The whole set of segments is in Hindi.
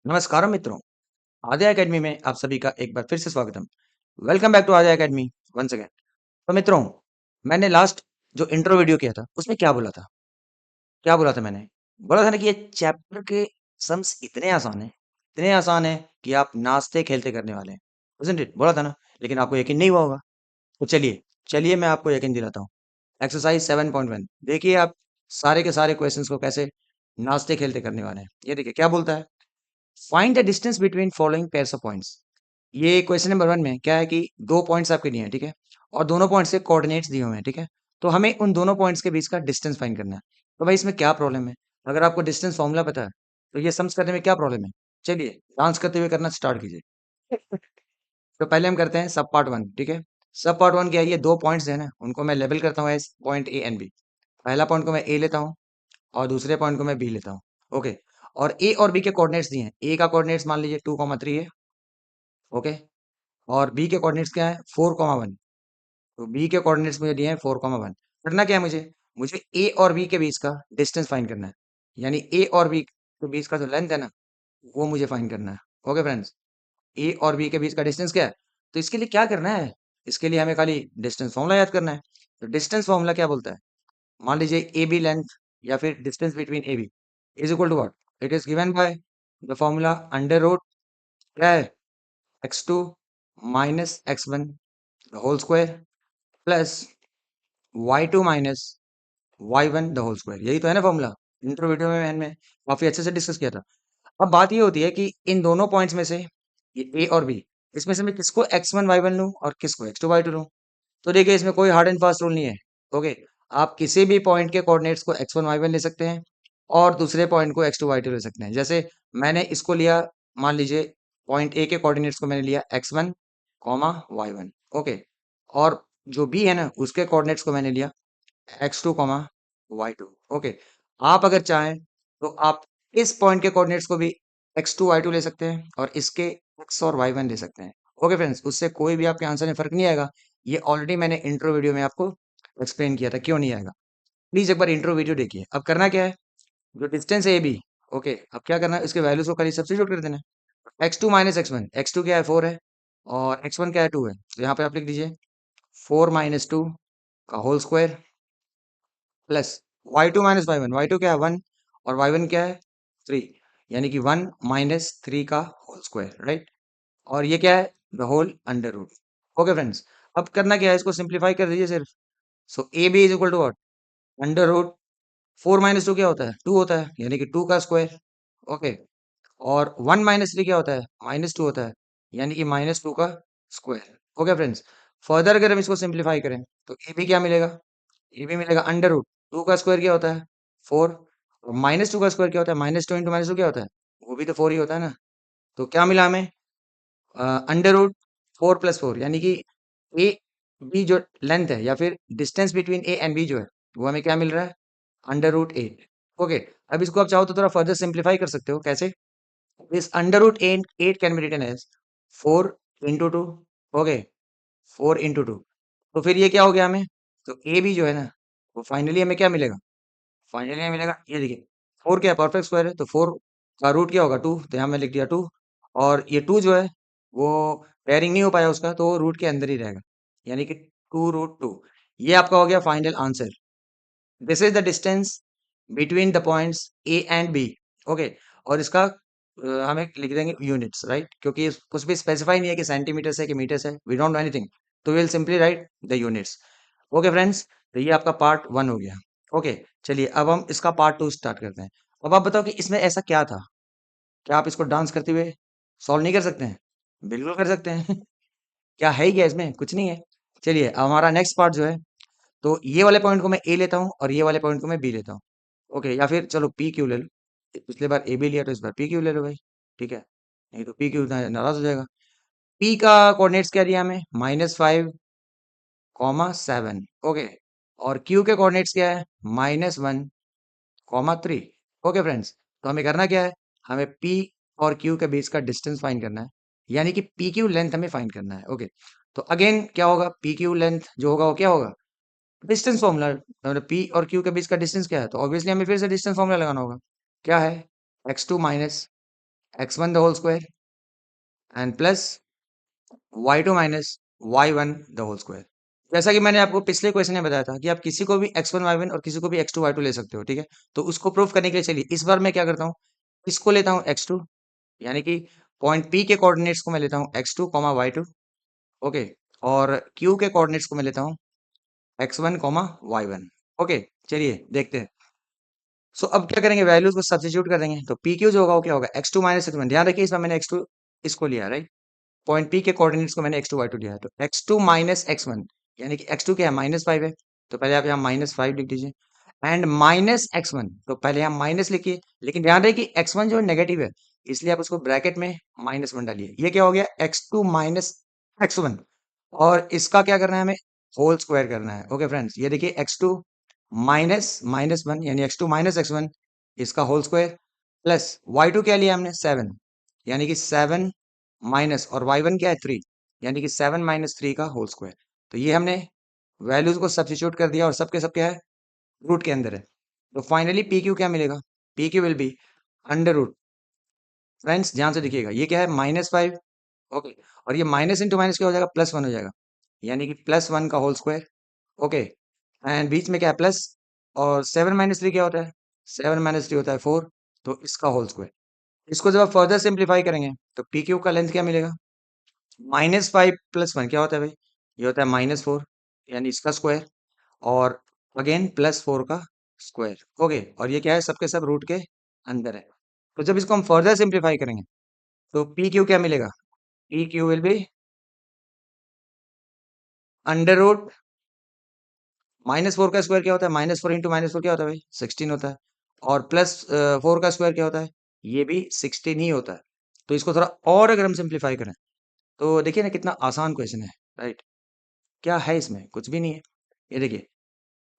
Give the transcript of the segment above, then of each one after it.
नमस्कार मित्रों, आद्या एकेडमी में आप सभी का एक बार फिर से स्वागतम। Welcome back to Adya academy once again. तो मित्रों, मैंने लास्ट जो इंट्रो वीडियो किया था, उसमें क्या बोला था? क्या बोला था मैंने? बोला था ना कि ये चैप्टर के सम्स इतने आसान हैं कि आप नाचते-खेलते करने वाले हैं। Isn't it? बोला था ना, लेकिन आपको यकीन नहीं हुआ होगा। तो चलिए, चलिए मैं आपको यकीन दिलाता हूँ। एक्सरसाइज 7.1 देखिए आप सारे के सारे क्वेश्चंस को कैसे नाचते-खेलते करने वाले हैं। ये देखिए क्या बोलता है? Find the distance between following pairs of points. ये क्वेश्चन नंबर 1 में क्या है कि 2 पॉइंट्स आपके दिए हैं, ठीक है? और दोनों पॉइंट्स के कोऑर्डिनेट्स दिए हुए हैं, ठीक है? तो हमें उन दोनों पॉइंट्स के बीच का डिस्टेंस फाइंड करना है। तो भाई इसमें क्या प्रॉब्लम है? अगर आपको डिस्टेंस फॉर्मूला पता है, तो ये सम्स करने में क्या प्रॉब्लम है? चलिए, डांस करते हुए करना स्टार्ट कीजिए। तो पहले हम करते हैं सब पार्ट 1, ठीक है? सब पार्ट 1 क्या है? ये 2 पॉइंट्स हैं ना, उनको मैं लेबल करता हूँ as point A and B. पहला पॉइंट को मैं ए लेता हूँ और दूसरे पॉइंट को मैं बी लेता हूँ। ओके? और ए और बी के कोऑर्डिनेट्स दिए हैं। ए का कोऑर्डिनेट्स मान लीजिए 2, 3 है, ओके? और बी के कोऑर्डिनेट्स क्या है 4, 1। तो बी के कोऑर्डिनेट्स मुझे दिए हैं 4, 1। करना क्या है मुझे? मुझे ए और बी के बीच का डिस्टेंस फाइंड करना है। यानी ए और बी के बीच का जो लेंथ है ना, वो मुझे फाइंड करना है। Okay friends? ए और बी के बीच का डिस्टेंस क्या है? तो इसके लिए क्या करना है? इसके लिए हमें खाली डिस्टेंस फॉर्मूला याद करना है। तो डिस्टेंस फॉर्मूला क्या बोलता है? मान लीजिए ए बी लेंथ या फिर distance between A B is equal to what? It is given by the formula under root क्या है? x2 minus x1 the whole square plus y2 minus y1 the whole square. यही तो है ना फॉर्मूला। इंट्रो वीडियो में मैंने काफी अच्छे से डिस्कस किया था। अब बात ये होती है कि इन दोनों पॉइंट्स में से ये ए और बी, इसमें से मैं किसको x1 y1 लूं और किसको x2 y2 लूं। तो देखिए इसमें कोई हार्ड एंड फास्ट रूल नहीं है। ओके, आप किसी भी पॉइंट के कोऑर्डिनेट्स को x1 y1 ले सकते हैं और दूसरे पॉइंट को x2 y2 ले सकते हैं। जैसे मैंने इसको लिया, मान लीजिए पॉइंट ए के कोऑर्डिनेट्स को मैंने लिया x1 y1, ओके, और जो बी है ना उसके कोऑर्डिनेट्स को मैंने लिया x2 y2, ओके। आप अगर चाहें तो आप इस पॉइंट के कोऑर्डिनेट्स को भी x2 y2 ले सकते हैं और इसके x और y1 ले सकते हैं। ओके फ्रेंड्स, उससे कोई भी आपके आंसर में फर्क नहीं आएगा। ये ऑलरेडी मैंने इंट्रो वीडियो में आपको एक्सप्लेन किया था, क्यों नहीं आएगा। प्लीज एक बार इंट्रो वीडियो देखिए। अब करना क्या है? जो डिस्टेंस है ए बी, ओके, अब क्या करना है? इसके वैल्यूज को खाली सब्स्टिट्यूट कर देना है। x2 माइनस x1, x2 क्या है 4 है और x1 क्या है 2 है। तो यहाँ पे आप लिख दीजिए 4 माइनस 2 का whole square plus y2 minus y1, y2 क्या है 1 और y1 क्या है 3, यानी कि 1 माइनस 3 का होल स्क्वायर, राइट? और ये क्या है? The whole under root. Okay friends, अब करना क्या है? इसको सिंप्लीफाई कर दीजिए सिर्फ। So A B is equal to what? Under root 4 minus 2 क्या होता है? 2 होता है, यानी कि 2 का स्क्वायर, ओके। और 1 माइनस 3 क्या होता है? माइनस 2 होता है, यानी कि माइनस 2 का स्क्वायर। ओके फ्रेंड्स, फर्दर अगर हम इसको सिंप्लीफाई करें तो ए बी क्या मिलेगा? ए बी मिलेगा अंडर रूट 2 का स्क्वायर क्या होता है? 4, और माइनस 2 का स्क्वायर क्या होता है? माइनस 2 इंटू माइनस 2 क्या होता है? वो भी तो 4 ही होता है ना। तो क्या मिला हमें? अंडर रूट 4 प्लस 4, यानी कि ए बी जो लेंथ है या फिर distance between A and B जो है, वो हमें क्या मिल रहा है? Under root 8। ओके, अब इसको आप चाहो तो थोड़ा फर्दर सिंप्लीफाई कर सकते हो। कैसे? This under root 8 can be written as 4 into 2, okay, 4 into 2। तो फिर ये क्या हो गया हमें? तो ए बी जो है ना, वो फाइनली हमें क्या मिलेगा? फाइनली हमें मिलेगा, ये देखिए 4 क्या है? परफेक्ट स्क्वायर है, तो 4 का रूट क्या होगा? 2, तो यहाँ मैं लिख दिया 2। और ये 2 जो है वो पेयरिंग नहीं हो पाया उसका, तो वो रूट के अंदर ही रहेगा, यानी कि 2 रूट 2। ये आपका हो गया final answer. This is the distance between the points A and B, okay. और इसका हमें लिख देंगे यूनिट्स, राइट? क्योंकि कुछ भी स्पेसिफाई नहीं है कि सेंटीमीटर्स है कि मीटर्स है, वी डोंट नो एनीथिंग, तो will simply write the units. Okay friends, तो ये आपका पार्ट 1 हो गया। ओके, चलिए अब हम इसका पार्ट 2 स्टार्ट करते हैं। अब आप बताओ कि इसमें ऐसा क्या था? क्या आप इसको डांस करते हुए सॉल्व नहीं कर सकते हैं? बिल्कुल कर सकते हैं। क्या है ही क्या इसमें? कुछ नहीं है। चलिए अब हमारा नेक्स्ट पार्ट जो है, तो ये वाले पॉइंट को मैं ए लेता हूँ और ये वाले पॉइंट को मैं बी लेता हूँ। ओके, या फिर चलो पी क्यू ले लो। पिछले बार ए बी लिया तो इस बार पी क्यू ले लो भाई, ठीक है? नहीं तो पी क्यू नाराज हो जाएगा। पी का कोऑर्डिनेट्स क्या दिया हमें? -5, 7, ओके। और क्यू के कोऑर्डिनेट्स क्या है? -1, 3। ओके फ्रेंड्स, तो हमें करना क्या है? हमें पी और क्यू के बीच का डिस्टेंस फाइंड करना है, यानी कि पी क्यू लेंथ हमें फाइंड करना है। ओके, तो अगेन क्या होगा? पी क्यू लेंथ जो होगा वो क्या होगा? Distance formula. मतलब पी और क्यू के बीच का डिस्टेंस क्या है? तो ऑब्वियसली हमें फिर से डिस्टेंस फॉर्मूला लगाना होगा। क्या है? x2 minus x1 the whole square and plus y2 minus y1 the whole square. जैसा कि मैंने आपको पिछले क्वेश्चन में बताया था कि आप किसी को भी x1 y1 और किसी को भी x2 y2 ले सकते हो, ठीक है। तो उसको प्रूफ करने के लिए चलिए इस बार मैं क्या करता हूँ, इसको लेता हूँ x2, यानी कि पॉइंट P के कोऑर्डिनेट्स को मैं लेता हूँ x2 y2, ओके। और Q के कोऑर्डिनेट्स को मैं लेता हूँ x1 y1, ओके। चलिए देखते हैं। सो अब क्या करेंगे, वैल्यूज को सब्स्टिट्यूट कर देंगे। तो पी क्यू जो होगा वो क्या होगा, x2 माइनस x1। ध्यान रखिए इसमें मैंने x2 इसको लिया, राइट। पॉइंट पी के कोऑर्डिनेट्स को मैंने x2 y2 लिया है। तो x2 माइनस x1, यानी कि x2 क्या है, -5 है। तो पहले आप यहाँ -5 लिख दीजिए। एंड माइनस x1, तो पहले यहाँ माइनस लिखिए। लेकिन ध्यान रखिए कि x1 जो है नेगेटिव है, इसलिए आप उसको ब्रैकेट में -1 डालिए। ये क्या हो गया, x2 माइनस x1। और इसका क्या करना है, हमें होल स्क्वायर करना है। ओके फ्रेंड्स, ये देखिए x2 माइनस -1 यानी x2 माइनस x1, इसका होल स्क्वायर, प्लस y2 क्या लिया हमने, 7, यानी कि 7 माइनस, और y1 क्या है, 3, यानी कि 7 माइनस 3 का होल स्क्वायर। तो ये हमने वैल्यूज को सब्स्टिट्यूट कर दिया और सबके सब क्या है, रूट के अंदर है। तो फाइनली पी क्यू क्या मिलेगा, P Q will be under root. Friends ध्यान से देखिएगा, ये क्या है, -5, ओके। और ये माइनस इंटू माइनस क्या हो जाएगा, +1 हो जाएगा, यानी कि +1 का होल स्क्वायर, ओके। एंड बीच में क्या है, प्लस, और 7 माइनस 3 क्या होता है, 7 माइनस 3 होता है 4, तो इसका होल स्क्वायर। इसको जब आप फर्दर सिंप्लीफाई करेंगे तो पी क्यू का लेंथ क्या मिलेगा, -5 + 1 क्या होता है भाई, ये होता है -4, यानी इसका स्क्वायर, और अगेन +4 का स्क्वायर, ओके। और ये क्या है, सबके सब रूट के अंदर है। तो जब इसको हम फर्दर सिंप्लीफाई करेंगे तो पी क्यू क्या मिलेगा, P Q will be under root -4 का स्क्वायर क्या होता है, -4 इंटू -4 क्या होता है भाई, 16 होता है। और प्लस 4 का स्क्वायर क्या होता है, ये भी 16 ही होता है। तो इसको थोड़ा और अगर हम सिंप्लीफाई करें तो देखिए ना कितना आसान क्वेश्चन है, राइट। क्या है इसमें, कुछ भी नहीं है। ये देखिए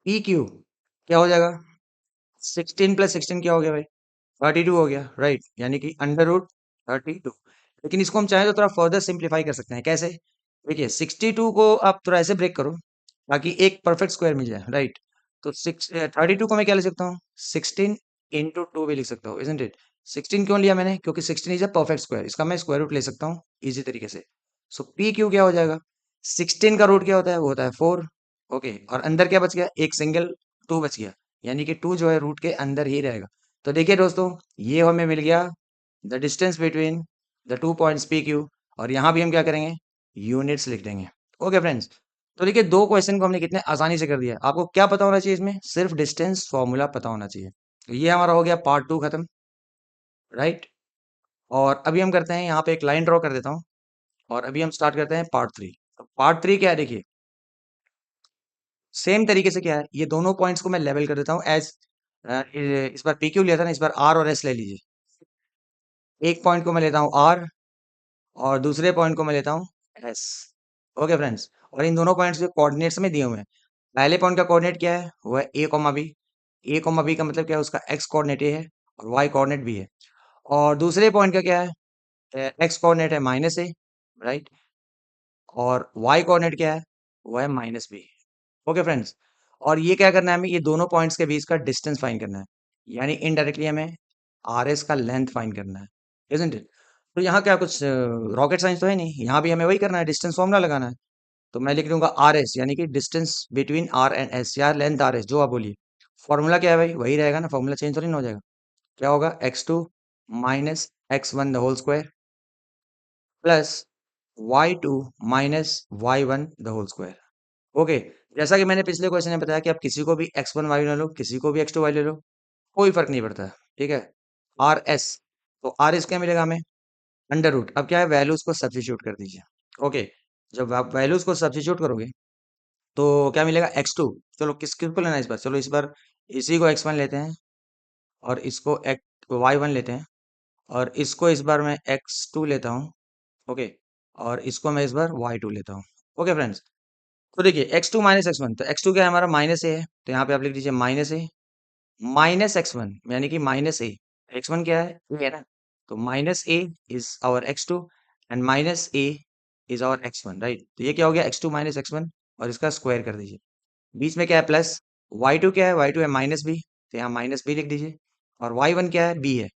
पी क्यू क्या हो जाएगा, 16 + 16 क्या हो गया भाई, 32 हो गया, राइट। यानी कि अंडर रूट 32। लेकिन इसको हम चाहें तो थोड़ा फर्दर सिंप्लीफाई कर सकते हैं, कैसे, देखिए 62 को आप थोड़ा ऐसे ब्रेक करो ताकि एक परफेक्ट स्क्वायर मिल जाए, राइट। तो 32 को मैं क्या लिख सकता हूँ, 16 इंटू 2 भी लिख सकता हूँ, इजंट इट। 16 क्यों लिया मैंने, क्योंकि 16 इज अ परफेक्ट स्क्वायर, इसका मैं स्क्वायर रूट ले सकता हूँ इजी तरीके से। सो पी क्यू क्या हो जाएगा, 16 का रूट क्या होता है, वो होता है 4, ओके। और अंदर क्या बच गया, एक सिंगल 2 बच गया, यानी कि 2 जो है रूट के अंदर ही रहेगा। तो देखिए दोस्तों, ये हमें मिल गया the distance between the 2 points P Q. और यहाँ भी हम क्या करेंगे, यूनिट्स लिख देंगे, ओके फ्रेंड्स। तो देखिए दो क्वेश्चन को हमने कितने आसानी से कर दिया। आपको क्या पता होना चाहिए इसमें, सिर्फ डिस्टेंस फॉर्मूला पता होना चाहिए। तो ये हमारा हो गया पार्ट 2 खत्म, राइट। और अभी हम करते हैं यहाँ पे एक लाइन ड्रॉ कर देता हूँ, और अभी हम स्टार्ट करते हैं पार्ट 3। तो पार्ट 3 क्या है, देखिए सेम तरीके से क्या है, ये दोनों पॉइंट्स को मैं लेवल कर देता हूँ एज, इस बार पी क्यू लिया था ना, इस बार आर और एस ले लीजिए। एक पॉइंट को मैं लेता हूँ आर, और दूसरे पॉइंट को मैं लेता हूँ एस, ओके फ्रेंड्स। और इन दोनों पॉइंट्स के कोऑर्डिनेट्स में दिए हुए हैं। पहले पॉइंट का कोऑर्डिनेट क्या है, वो है ए कॉमा बी। ए कॉमा बी का मतलब क्या है, उसका एक्स कोऑर्डिनेट ए है और वाई कोऑर्डिनेट बी है। और दूसरे पॉइंट का क्या है, एक्स कोऑर्डिनेट है -a, राइट। और वाई कोऑर्डिनेट क्या है, वो है -b, ओके फ्रेंड्स। और ये क्या करना है, हमें ये दोनों पॉइंट्स के बीच का डिस्टेंस फाइंड करना है, यानी इनडायरेक्टली हमें आर एस का लेंथ फाइंड करना है, इजंट इट। तो यहाँ क्या कुछ रॉकेट साइंस तो है नहीं, यहाँ भी हमें वही करना है, डिस्टेंस फॉर्मूला लगाना है। तो मैं लिख दूंगा आर एस, यानी कि distance between R and S, या लेंथ आर एस, जो आप बोलिए। फॉर्मूला क्या है भाई, वही रहेगा ना, फॉर्मूला चेंज तो नहीं हो जाएगा। क्या होगा, x2 minus x1 the whole square plus y2 minus y1 the whole square, okay. जैसा कि मैंने पिछले क्वेश्चन में बताया कि आप किसी को भी x1 y ले लो, किसी को भी x2 y ले लो, कोई फर्क नहीं पड़ता, ठीक है। आर एस, तो आर एस क्या मिलेगा हमें, अंडर रूट। अब क्या है, वैल्यूज को सब्स्टिट्यूट कर दीजिए, ओके। जब आप वैल्यूज को सब्स्टिट्यूट करोगे तो क्या मिलेगा, x2। चलो किसको लेना है इस बार, चलो इस बार इसी को x1 लेते हैं, और इसको y1 लेते हैं, और इसको इस बार मैं x2 लेता हूँ, ओके। और इसको मैं इस बार y2 लेता हूँ, ओके फ्रेंड्स। तो देखिए x2 माइनस x1, तो x2 क्या है हमारा, -a है, तो यहाँ पे आप लिख दीजिए -a माइनस x1, यानी कि -a। x1 क्या है, ये है ना। तो -a is our x2 and -a is our x1, right. तो ये क्या हो गया, x2 माइनस x1, और इसका स्क्वायर कर दीजिए। बीच में क्या है, प्लस। y2 क्या है, y2 है -b, तो यहाँ -b लिख दीजिए। और y1 क्या है, b है,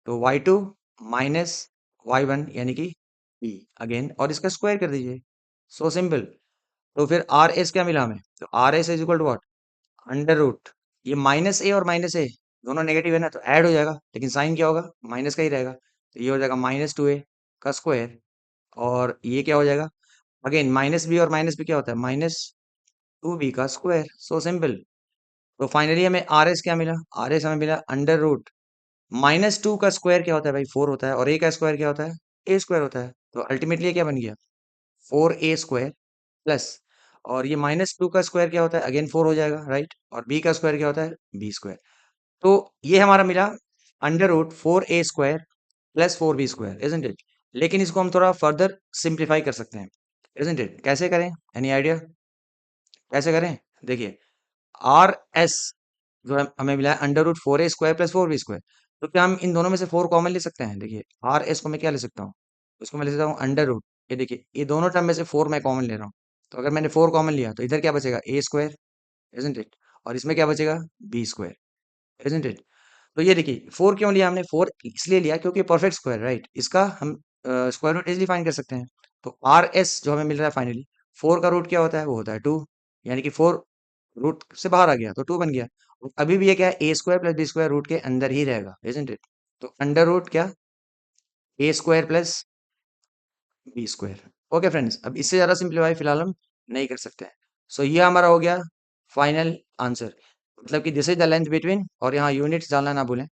तो y2 माइनस y1 यानी कि b अगेन, और इसका स्क्वायर कर दीजिए। So simple. तो फिर आर एस क्या मिला हमें? तो R S is equal to what? Under root, ये माइनस ए और माइनस ए दोनों नेगेटिव है ना, तो ऐड हो जाएगा, लेकिन साइन क्या होगा? माइनस का ही रहेगा। तो ये हो जाएगा माइनस टू ए का स्क्वायर, और ये क्या हो जाएगा? अगेन माइनस बी, और माइनस बी क्या होता है? माइनस टू बी का स्क्वायर। सो सिंपल। तो फाइनली हमें आर एस क्या मिला? आर एस हमें मिला अंडर रूट माइनस टू का स्क्वायर क्या होता है भाई? फोर होता है, और ए का स्क्वायर क्या होता है? ए स्क्वायर होता है। तो अल्टीमेटली क्या बन गया? फोर ए स्क्वायर प्लस, और ये माइनस टू का स्क्वायर क्या होता है? अगेन फोर हो जाएगा, राइट? और बी का स्क्वायर क्या होता है? B square. तो ये हमारा मिला under root four A square plus four B square, isn't it? लेकिन इसको हम थोड़ा फर्दर सिंप्लीफाई कर सकते हैं, इजंट इट? कैसे करें? एनी आइडिया कैसे करें? देखिए, आर एस जो हमें मिला है under root four A square plus four B square, तो क्या हम इन दोनों में से फोर कॉमन ले सकते हैं? देखिए, आर एस को मैं क्या ले सकता हूँ? उसको मैं ले सकता हूँ अंडर रूट, ये देखिए, ये दोनों टर्म में से फोर मैं कॉमन ले रहा हूँ। तो अगर मैंने फोर कॉमन लिया तो इधर क्या बचेगा? A square, isn't it? और इसमें क्या बचेगा? B square, isn't it? तो ये देखिए, फोर क्यों लिया हमने? फोर इसलिए लिया क्योंकि परफेक्ट स्क्वायर, राइट? इसका हम स्क्वायर रूट इजिली फाइंड कर सकते हैं। तो आर एस जो हमें मिल रहा है फाइनली, फोर का रूट क्या होता है? वो होता है टू, यानी कि फोर रूट से बाहर आ गया तो टू बन गया। और अभी भी ये क्या है? A square plus B square root के अंदर ही रहेगा, इजंट इट? तो अंडर रूट क्या? A square plus B square. Okay friends, अब इससे ज्यादा सिंप्लीफाई फिलहाल हम नहीं कर सकते हैं। सो ये हमारा हो गया फाइनल आंसर, मतलब कि this is the length between, और यहाँ यूनिट्स डालना ना भूलें,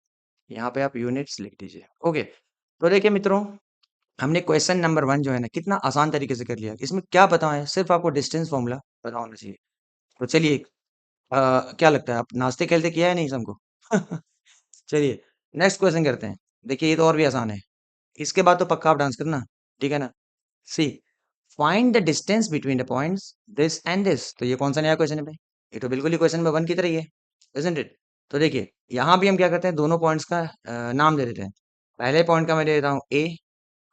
यहाँ पे आप यूनिट्स लिख दीजिए। ओके, तो देखिए मित्रों, हमने क्वेश्चन नंबर वन जो है ना, कितना आसान तरीके से कर लिया। इसमें क्या बताएं, सिर्फ आपको डिस्टेंस फॉर्मूला पता होना चाहिए। तो चलिए, क्या लगता है, आप नाचते खेलते किया है नहीं सबको? चलिए, नेक्स्ट क्वेश्चन करते हैं। देखिए, ये तो और भी आसान है, इसके बाद तो पक्का आप डांस करना, ठीक है ना? See, find the distance between the points this and this. तो ये कौन सा नया क्वेश्चन है भाई? ये तो बिल्कुल ही क्वेश्चन नंबर वन की तरह ही है, इजंट इट? तो देखिए, यहाँ भी हम क्या करते हैं, दोनों पॉइंट्स का नाम दे देते हैं। पहले पॉइंट का मैं दे देता हूँ ए,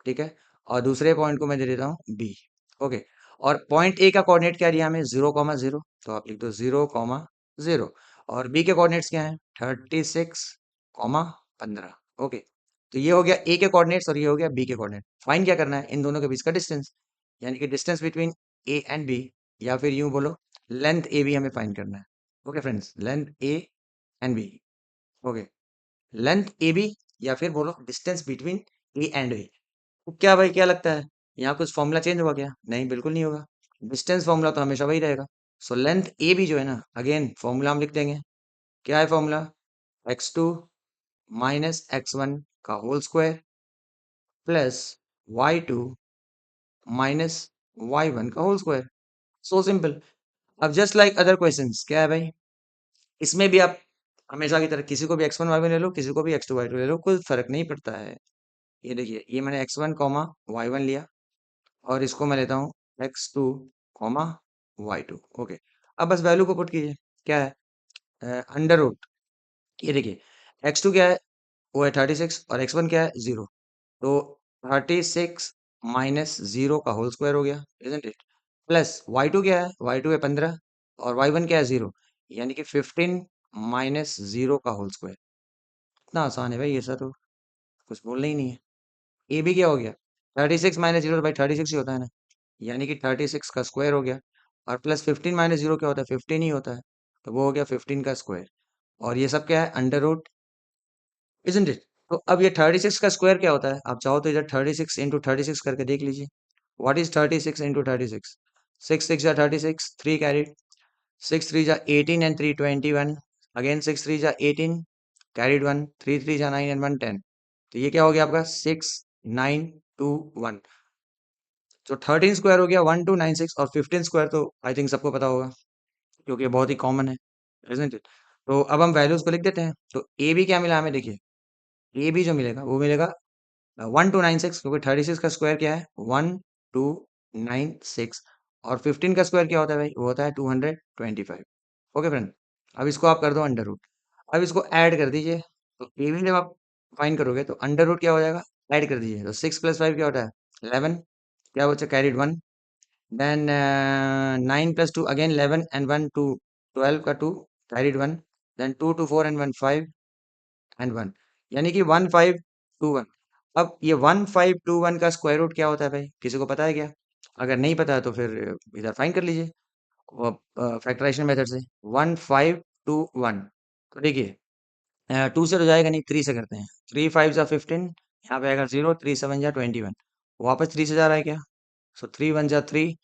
ठीक है? और दूसरे पॉइंट को मैं दे देता हूँ बी। ओके, और पॉइंट ए का कोऑर्डिनेट क्या दिया हमें? 0,0, तो आप लिख दो 0,0। और बी के कोऑर्डिनेट्स क्या हैं? 36,15। ओके, तो ये हो गया ए के कोऑर्डिनेट्स, और ये हो गया बी के कोऑर्डिनेट। फाइंड क्या करना है? इन दोनों के बीच का डिस्टेंस, यानी कि distance between A and B, या फिर यूं बोलो, लेंथ ए बी हमें फाइंड करना है। Okay friends, length A and B. Okay, length A B, या फिर बोलो distance between A and B. तो क्या भाई, क्या लगता है, यहाँ कुछ फॉर्मूला चेंज होगा क्या? नहीं, बिल्कुल नहीं होगा। डिस्टेंस फॉर्मूला तो हमेशा वही रहेगा। सो लेंथ ए बी जो है ना, अगेन फॉर्मूला हम लिख देंगे। क्या है फॉर्मूला? x2 माइनस x1 का whole square plus y2 minus y1 का होल स्क्वायर। So simple. अब जस्ट लाइक अदर क्वेश्चंस, क्या है भाई, इसमें भी आप हमेशा की तरह किसी को भी x1 y1 ले लो, किसी को भी x2 y2 ले लो, कोई फर्क नहीं पड़ता है। ये देखिए, ये मैंने x1 कॉमा y1 लिया, और इसको मैं लेता हूँ x2 कॉमा y2। ओके, अब बस वैल्यू को पुट कीजिए। क्या है? अंडर रूट, ये देखिए, x2 क्या है? वो है 36, और x1 क्या है? 0। तो 36 माइनस 0 का होल स्क्वायर हो गया, इजंट इट? प्लस y2 क्या है? y2 है 15, और y1 क्या है? 0, यानी कि 15 माइनस 0 का होल स्क्वायर। इतना आसान है भाई, ऐसा तो कुछ बोलना ही नहीं है। ए भी क्या हो गया? 36 माइनस 0 भाई 36 ही होता है ना, यानी कि 36 का स्क्वायर हो गया। और प्लस 15 माइनस 0 क्या होता है? 15 ही होता है, तो वो हो गया 15 का स्क्वायर। और ये सब क्या है? Under root, isn't it? तो अब ये 36 का स्क्वायर क्या होता है? आप चाहो तो इधर 36 इंटू 36 करके देख लीजिए। What is 36 into 36? 6 6 जा 36, 3 कैरीड, 6 3 जा 18 एंड 3 21, अगेन 6 3 जा 18, कैरीड 1, 3 3 जा 9 एंड 1 10। तो ये क्या हो गया आपका? 6 9 2 1। तो 13 स्क्वायर हो गया 1296, और 15 स्क्वायर तो आई थिंक सबको पता होगा, क्योंकि ये बहुत ही कॉमन है, isn't it? तो अब हम वैल्यूज को लिख देते हैं। तो ए बी क्या मिला हमें? देखिए, ए बी जो मिलेगा वो मिलेगा 1296, क्योंकि 36 का स्क्वायर क्या है? 1296, और 15 का स्क्वायर क्या होता है भाई? वो होता है 225। ओके फ्रेंड, अब इसको आप कर दो अंडर रूट। अब इसको ऐड कर दीजिए। तो ए बी जब आप फाइन करोगे तो अंडर रूट क्या हो जाएगा? ऐड कर दीजिए, तो 6 प्लस 5 क्या होता है? 11, क्या बचा? Carried 1, then 9 plus 2 again 11 and 1 2, 12 का 2 carried 1, then 2 2 4 and 1 5 and 1, यानी कि 1 5 2 1। अब ये 1521 का स्क्वायर रूट क्या होता है भाई? किसी को पता है क्या? अगर नहीं पता है तो फिर इधर फाइंड कर लीजिए फैक्टराइजेशन मेथड से। 1521 तो देखिए 2 से तो जाएगा नहीं, 3 से करते हैं। 3 5 जा 15, यहाँ पे आएगा 0, 3 7 जा 21, वापस 3 से जा रहा है क्या? सो 3 1 जा 3,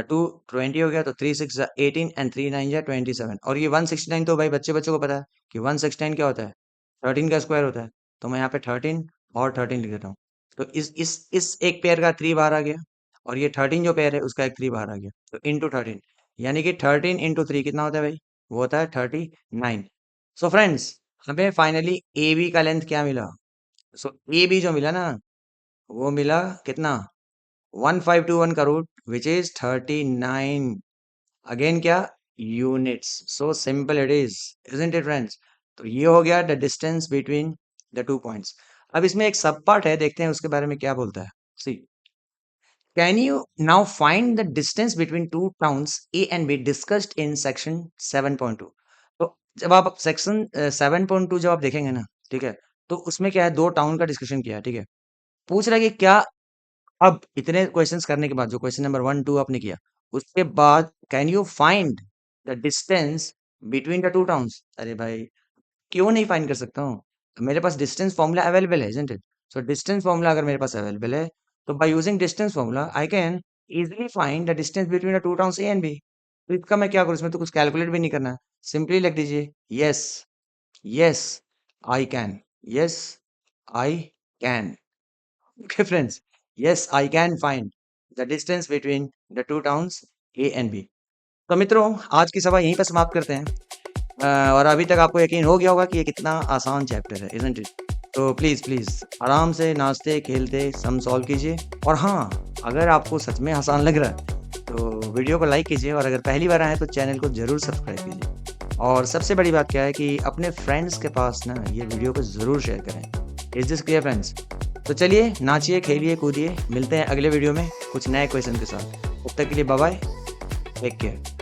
2 20 हो गया, तो 3 6 जा 18 एंड 3 9 जा 27। और ये 169 तो भाई बच्चे बच्चों को पता है कि 169 क्या होता है? 13 का स्क्वायर होता है। तो मैं यहाँ पे 13 और 13 लिख देता हूँ। तो इस एक पेयर का 3 बाहर आ गया, और ये 13 जो पेयर है उसका एक 3 बाहर आ गया, तो इंटू 13, यानी कि 13 इंटू 3 कितना होता है भाई? वो होता है 39। सो फ्रेंड्स, हमें फाइनली ए बी का लेंथ क्या मिला? सो ए बी जो मिला ना, वो मिला कितना? 1521 का रूट विच इज 39। अगेन क्या? Units. So simple it is, isn't it friends? तो ये हो गया the distance between the 2 points. अब इसमें एक सब पार्ट है, देखते हैं उसके बारे में क्या बोलता है। See, can you now find the distance between two towns A and B discussed in section 7.2। तो जब आप सेक्शन 7.2 जब आप देखेंगे ना, ठीक है, तो उसमें क्या है, दो टाउन का डिस्कशन किया है, ठीक है। पूछ रहा है कि क्या, अब इतने क्वेश्चंस करने के बाद, जो क्वेश्चन नंबर 1 2 आपने किया, उसके बाद can you find the distance between the two towns? अरे भाई, क्यों नहीं फाइंड कर सकता हूँ? मेरे पास डिस्टेंस फॉर्मूला अवेलेबल है, isn't it? So distance formula अगर मेरे पास अवेलेबल है, तो by using distance formula I can easily find the distance between the two towns A and B. तो इसका मैं क्या करूँ? इसमें तो कुछ कैलकुलेट भी नहीं करना है, सिंपली लिख दीजिए yes, yes I can, yes I can. Okay friends, yes I can find the distance between the two towns A and B. तो मित्रों, आज की सभा यहीं पर समाप्त करते हैं। और अभी तक आपको यकीन हो गया होगा कि ये कितना आसान चैप्टर है, इज़न्ट इट? तो प्लीज़ प्लीज़ आराम से नाचते खेलते सम सॉल्व कीजिए। और हाँ, अगर आपको सच में आसान लग रहा है तो वीडियो को लाइक कीजिए, और अगर पहली बार आए तो चैनल को ज़रूर सब्सक्राइब कीजिए। और सबसे बड़ी बात क्या है कि अपने फ्रेंड्स के पास ना ये वीडियो को ज़रूर शेयर करें। Is this clear friends? तो चलिए, नाचिए खेलिए कूदिए, मिलते हैं अगले वीडियो में कुछ नए क्वेश्चन के साथ। तब तक के लिए बाय बाय, टेक केयर।